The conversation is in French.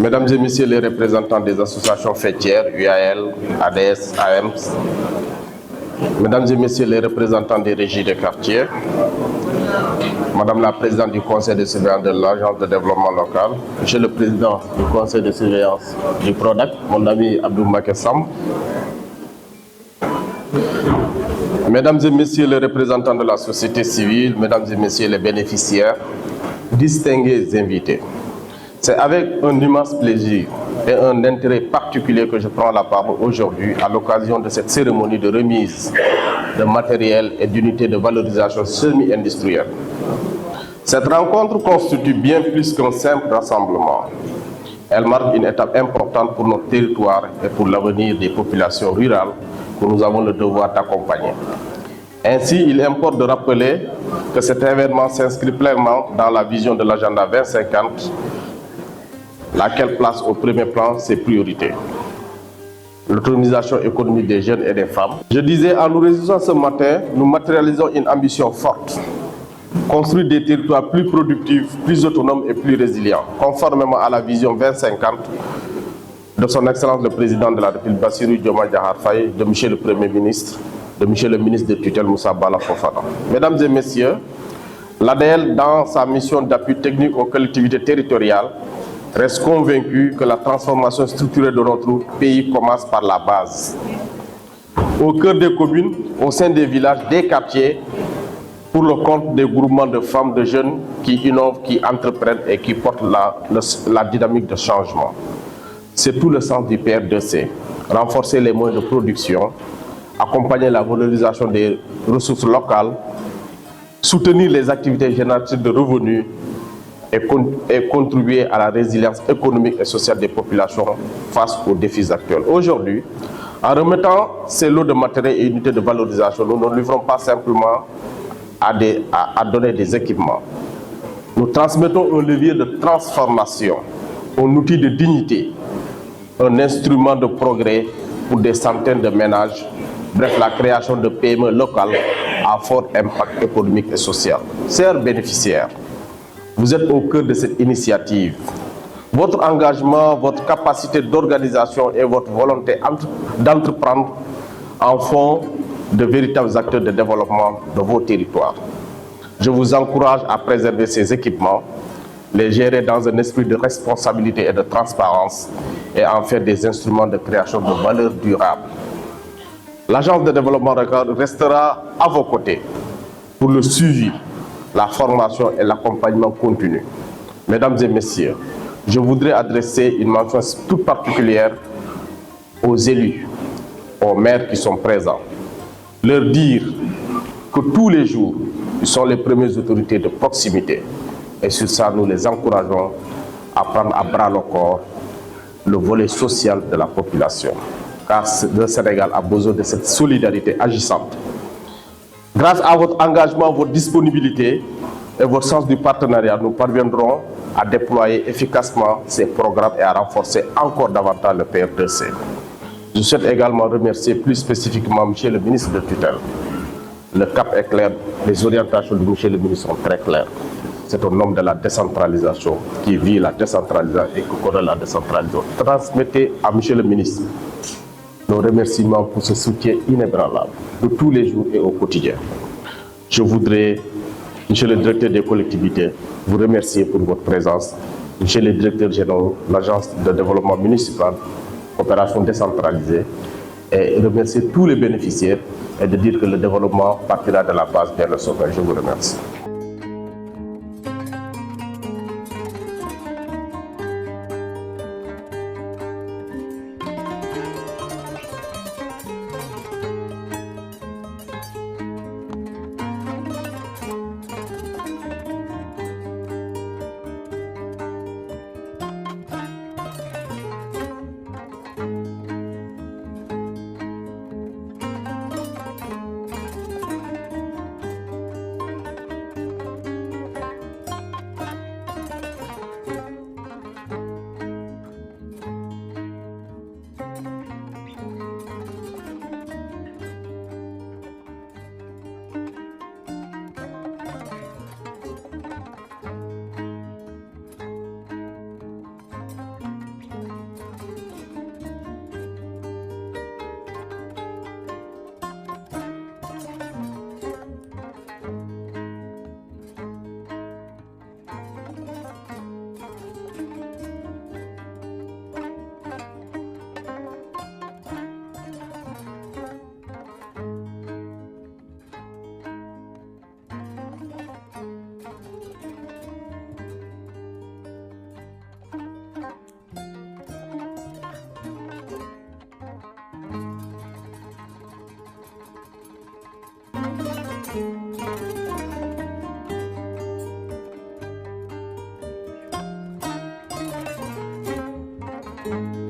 Mesdames et Messieurs les représentants des associations fêtières, UAL, ADS, AMS, Mesdames et Messieurs les représentants des régies de quartier, Madame la Présidente du Conseil de surveillance de l'Agence de développement local, Monsieur le Président du Conseil de surveillance du PRODAC, mon ami Abdou Makessam, Mesdames et Messieurs les représentants de la société civile, Mesdames et Messieurs les bénéficiaires, distingués invités. C'est avec un immense plaisir et un intérêt particulier que je prends la parole aujourd'hui à l'occasion de cette cérémonie de remise de matériel et d'unités de valorisation semi-industrielle. Cette rencontre constitue bien plus qu'un simple rassemblement. Elle marque une étape importante pour notre territoire et pour l'avenir des populations rurales que nous avons le devoir d'accompagner. Ainsi, il importe de rappeler que cet événement s'inscrit pleinement dans la vision de l'agenda 2050, laquelle place au premier plan ses priorités. L'autonomisation économique des jeunes et des femmes. Je disais, en nous réunissant ce matin, nous matérialisons une ambition forte. Construire des territoires plus productifs, plus autonomes et plus résilients, conformément à la vision 2050 de son Excellence le Président de la République, Bassirou Diomaye Diakhar Faye, de Monsieur le Premier ministre, de Monsieur le ministre de tutelle Moussa Bala Fofana. Mesdames et Messieurs, l'ADL, dans sa mission d'appui technique aux collectivités territoriales, reste convaincu que la transformation structurelle de notre pays commence par la base. Au cœur des communes, au sein des villages, des quartiers, pour le compte des groupements de femmes, de jeunes qui innovent, qui entreprennent et qui portent la dynamique de changement. C'est tout le sens du PR2C. Renforcer les moyens de production, accompagner la valorisation des ressources locales, soutenir les activités génératrices de revenus, et contribuer à la résilience économique et sociale des populations face aux défis actuels. Aujourd'hui, en remettant ces lots de matériel et unités de valorisation, nous ne livrons pas simplement à donner des équipements. Nous transmettons un levier de transformation, un outil de dignité, un instrument de progrès pour des centaines de ménages, bref, la création de PME locales à fort impact économique et social. Chers bénéficiaires, vous êtes au cœur de cette initiative. Votre engagement, votre capacité d'organisation et votre volonté d'entreprendre en font de véritables acteurs de développement de vos territoires. Je vous encourage à préserver ces équipements, les gérer dans un esprit de responsabilité et de transparence et en faire des instruments de création de valeur durable. L'Agence de développement restera à vos côtés pour le suivi, la formation et l'accompagnement continu. Mesdames et Messieurs, je voudrais adresser une mention toute particulière aux élus, aux maires qui sont présents. Leur dire que tous les jours, ils sont les premières autorités de proximité. Et sur ça, nous les encourageons à prendre à bras le corps le volet social de la population. Car le Sénégal a besoin de cette solidarité agissante. Grâce à votre engagement, votre disponibilité et votre sens du partenariat, nous parviendrons à déployer efficacement ces programmes et à renforcer encore davantage le PR2C. Je souhaite également remercier plus spécifiquement M. le ministre de tutelle. Le cap est clair, les orientations de M. le ministre sont très claires. C'est un homme de la décentralisation qui vit la décentralisation et qui connaît la décentralisation. Transmettez à M. le ministre nos remerciements pour ce soutien inébranlable de tous les jours et au quotidien. Je voudrais, Monsieur le directeur des collectivités, vous remercier pour votre présence. Monsieur le directeur général de l'Agence de développement municipal, opération décentralisée, et remercier tous les bénéficiaires et de dire que le développement partira de la base vers le sommet. Je vous remercie. Thank you.